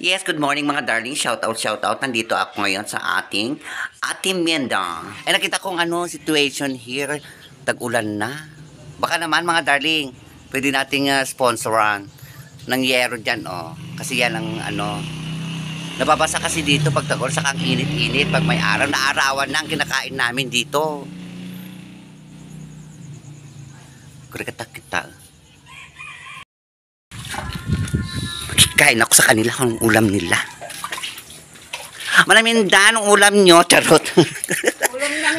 Yes, good morning mga darling. Shout out. Nandito ako ngayon sa ating Mendang. Nakita kong situation here. Tag-ulan na. Baka naman mga darling, pwede nating sponsoran ng yero dyan, oh. Kasi yan ang nababasa kasi dito pag tag-ulan, saka ang init-init pag may araw. Naarawan na ang kinakain namin dito. Kita. Kain ako sa kanila kung ulam nila. Malamindan ang ulam nyo, charot.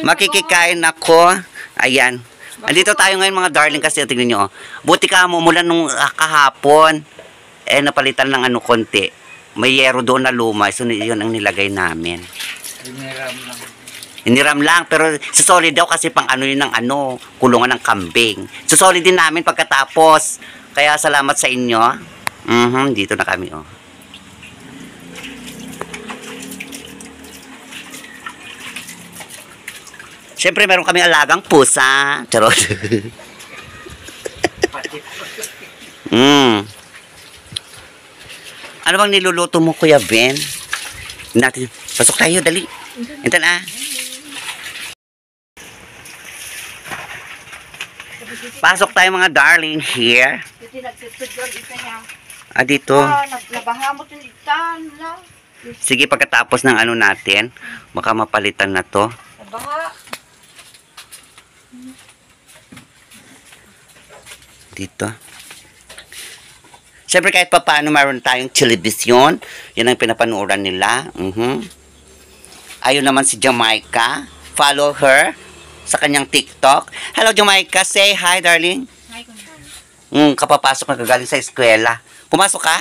Makikikain ako. Ayan. Andito tayo ngayon mga darling kasi tingnan nyo. Buti ka mo mula nung kahapon. Napalitan ng konti. May yero doon na luma. So yun ang nilagay namin. Iniram lang. Pero solid daw kasi pang yun ng kulungan ng kambing. Solid din namin pagkatapos. Kaya salamat sa inyo. Dito na kami, oh. Siyempre, meron kami alagang pusa. Charot. Ano bang niluluto mo, Kuya Ben? Natin. Pasok tayo, dali. Ito na. Pasok tayo mga darling here. Dito. Nabahamot yung itan. Sige, pagkatapos ng natin, baka mapalitan na to. Nabaha. Dito. Siyempre kahit pa paano mayroon tayong television. Yan ang pinapanuoran nila. Ayun naman si Jamaica. Follow her sa kanyang TikTok. Hello Jamaica, say hi darling. Hi, kung kapapasok na kagaling sa eskwela. Pumasok ka?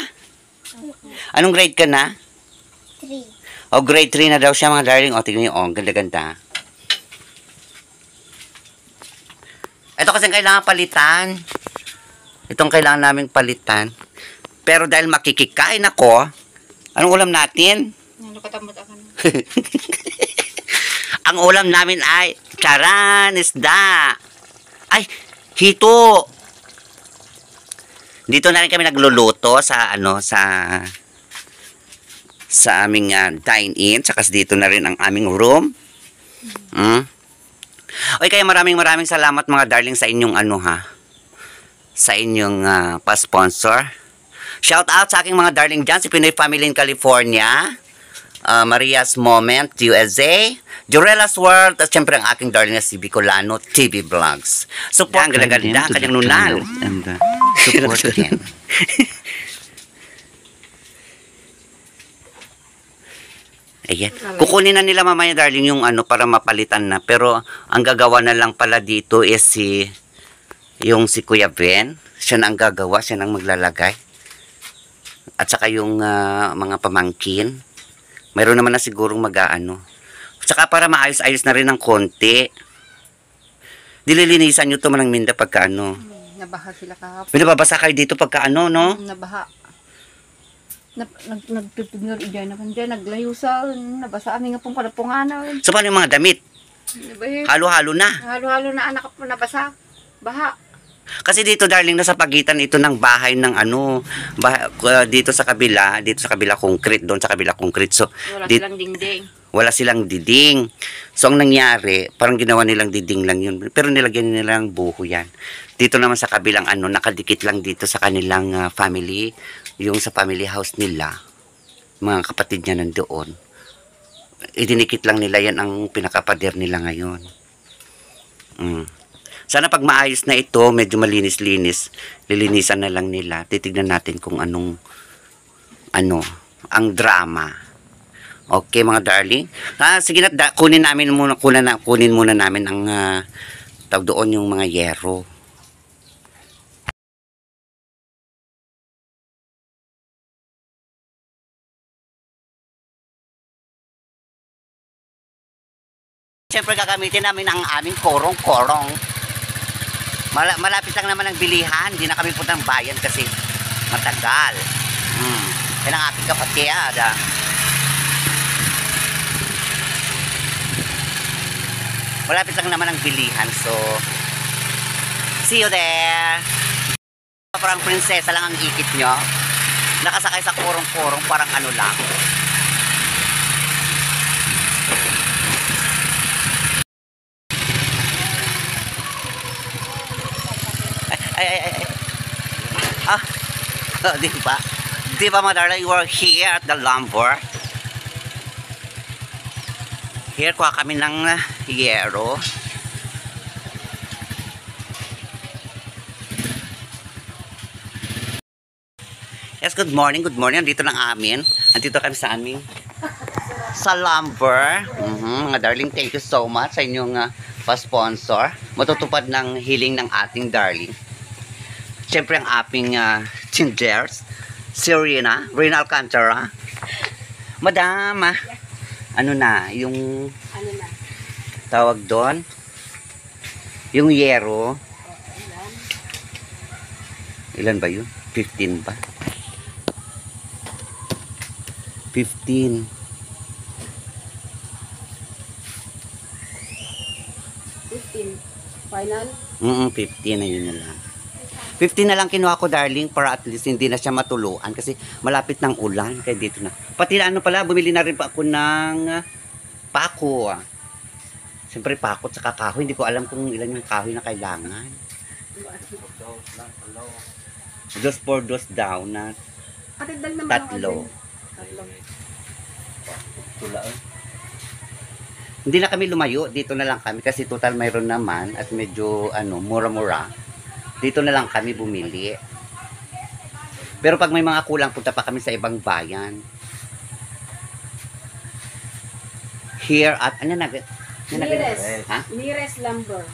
Anong grade ka na? 3. Grade 3 na daw siya mga darling. Tingnan niyo, ganda-ganda. Ito kasi kailangan palitan. Itong kailangan naming palitan. Pero dahil makikikain ako, anong ulam natin? Ang ulam namin ay charan, isda. Ay, hito. Dito na rin kami nagluluto sa sa aming dine-in, saka dito na rin ang aming room. Kaya maraming salamat mga darling sa inyong sa inyong pa-sponsor. Shout out sa aking mga darling dyan, si Pinoy Family in California, Maria's Moment USA, Jorella's World, at syempre ang aking darling na si Bicolano TV Vlogs. Support ang ganda kanyang nunal. And support him. Ayan. Kukunin na nila mamaya darling yung para mapalitan na. Pero ang gagawa na lang pala dito is si Kuya Ben. Siya na ang gagawa, siya na ang maglalagay. At saka yung mga pamangkin. Mayroon naman na sigurong mag-aano. Saka para maayos-ayos na rin ng konti. Dililinisan nyo ito manang minda pagka Nabaha sila kahapon. Pinababasa kayo dito pagka no? Nabaha. Nagtutugnog iyan na kanya. Naglayusa. Nabasa amin nga pong kalapunganan. So paano yung mga damit? Halo-halo na. Halo-halo na anak po nabasa. Baha. Kasi dito darling, nasa pagitan ito ng bahay ng dito sa kabila concrete, doon sa kabila concrete. So wala silang dingding. Wala silang diding. So ang nangyari, parang ginawa nilang diding lang yun. Pero nilagyan nila ng buho yan. Dito naman sa kabilang nakadikit lang dito sa kanilang family, yung sa family house nila. Mga kapatid niya nandoon. Idinikit lang nila yan ang pinakapader nila ngayon. Sana pag maayos na ito, medyo malinis-linis, lilinisan na lang nila. Titignan natin kung ang drama. Okay mga darling. Sige na, kunin muna namin ang tawag doon yung mga yero. Siyempre gagamitin namin ang aming korong-korong. Malapit lang naman ang bilihan. Hindi na kami puntang bayan kasi matagal. Yan ang aking kapatid. Malapit lang naman ang bilihan. So, see you there. Parang prinsesa lang ang ikit nyo. Nakasakay sa kurong-kurong, parang ano lang. Ay. Ah, di ba? Di ba mga darling, we're here at the lumber. Here, kuha kami ng yero. Yes, good morning, good morning. Andito ng amin. Andito kami sa amin. Sa lumber. Mga darling, thank you so much sa inyong pa-sponsor. Matutupad ng hiling ng ating darling. Siyempre ang ating chingers, si Rina Alcantara. Madam, ano na, yung Ano na? tawag doon, yung yero. Ilan ba yun? 15 ba? 15. 15. Final? 15 na yun na lang. 15 na lang kinuha ko, darling, para at least hindi na siya matuluan kasi malapit ng ulan. Kaya dito na. Pati na ano pala, bumili na rin pa ako ng pako. Siyempre pako at saka kahoy. Hindi ko alam kung ilan yung kahoy na kailangan. Dos por dos daw na Patidal naman tatlo. Tatlo. Hindi na kami lumayo. Dito na lang kami kasi total mayroon naman at medyo mura-mura. Dito na lang kami bumili. Pero pag may mga kulang, punta pa kami sa ibang bayan. Here at, Nearest. Ha? Nearest lumber.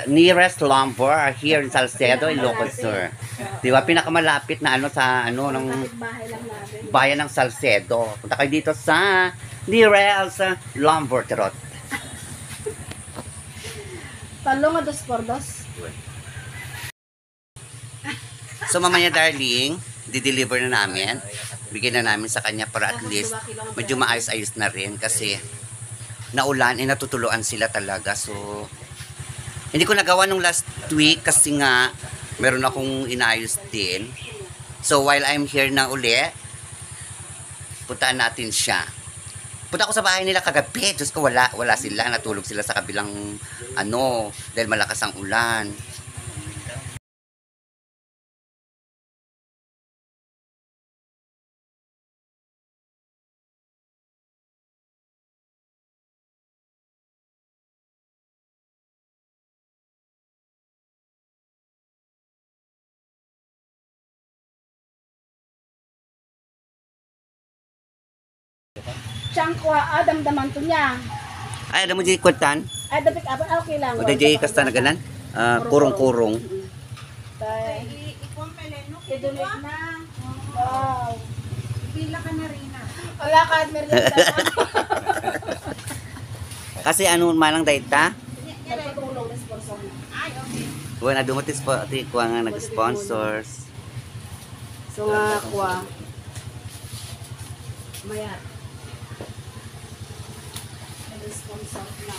Nearest lumber here in Salcedo, Ilocos Sur. Di ba? Pinakamalapit na ng Bahay lang natin. bayan ng Salcedo. Punta kayo dito sa nearest lumber, Terot. Talong nga 2x2. So mamaya, darling, di-deliver na namin. Bigyan na namin sa kanya para at least medyo maayos-ayos na rin kasi naulan, natutuluan sila talaga. So, hindi ko nagawa nung last week kasi nga meron akong inayos din. So, while I'm here na uli, puntaan natin siya. Punta ako sa bahay nila kagabi. Diyos ko, wala sila. Natulog sila sa kabilang dahil malakas ang ulan. Changkwa, damdaman to niya. Ay, alam mo, di kwantan? Ay, dapit apa, okay lang. O, di kasta na ganan? Kurong-kurong. Idunit na. Wow. Pila ka na rin na. Wala ka, merienda. Kasi manang dayta? Nagpatulong na sponsor na. Ay, okay. Wala dumatis po, kuha nga nag-sponsors. So nga, kuha. Maya. Nag-sponsor na.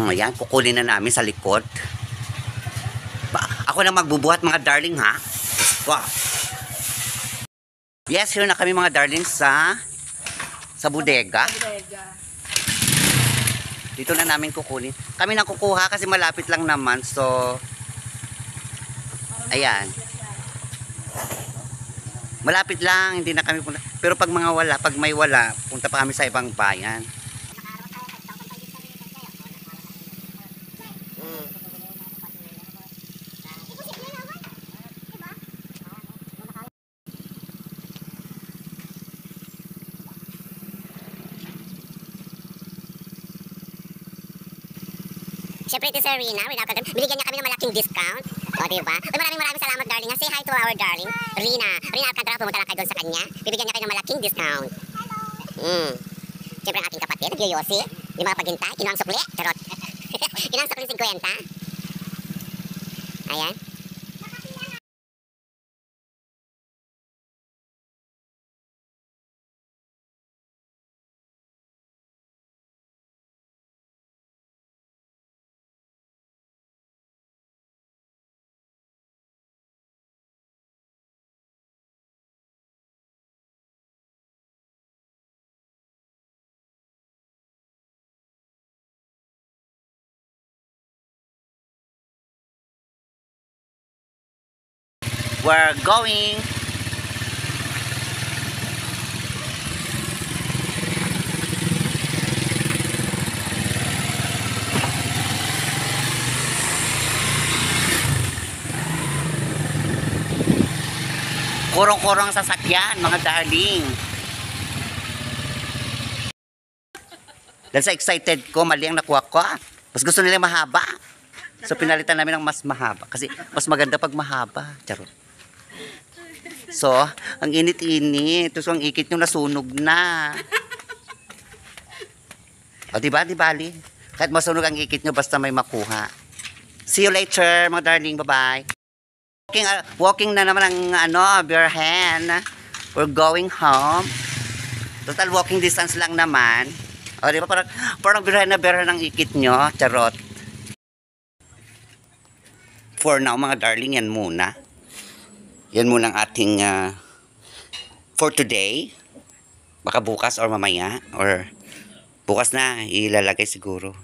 Ayan, kukulin na namin sa likod. Ako na magbubuhat, mga darling, ha? Wow. Yes, here na kami, mga darling, sa bodega. Dito na namin kukunin. Kami nang kukuha kasi malapit lang naman. So, ayan. Malapit lang, hindi na kami punta. Pero pag may wala, punta pa kami sa ibang bayan. Siyempre, ito si Rina, binigyan niya kami ng malaking discount. O, diba? Maraming salamat, darling. Say hi to our darling, Rina. Rina Alcantara, pumunta lang kayo doon sa kanya. Bibigyan niya kayo ng malaking discount. Siyempre, ang aking kapatid, nag-yoyosi. Di ba paghintay? Kinuha ang sukli. Charot. Kinuha ang sukli 50. Ayan. We're going. Kurong-kurong ang sasakyan, mga darling. Dahil sa excited ko, mali ang nakuha ko. Mas gusto nila mahaba. So pinalitan namin ng mas mahaba. Kasi mas maganda pag mahaba. Charot. So, ang init-init. Tapos ang ikit nyo nasunog na. O diba, di bali? Kahit masunog ang ikit nyo, basta may makuha. See you later, mga darling. Bye-bye. Walking na naman ang beer hen. We're going home. Total walking distance lang naman. O di ba parang beer hen ang ikit nyo. Charot. For now mga darling, yan muna. Yan muna ang ating for today. Baka bukas or mamaya or bukas na ilalagay siguro.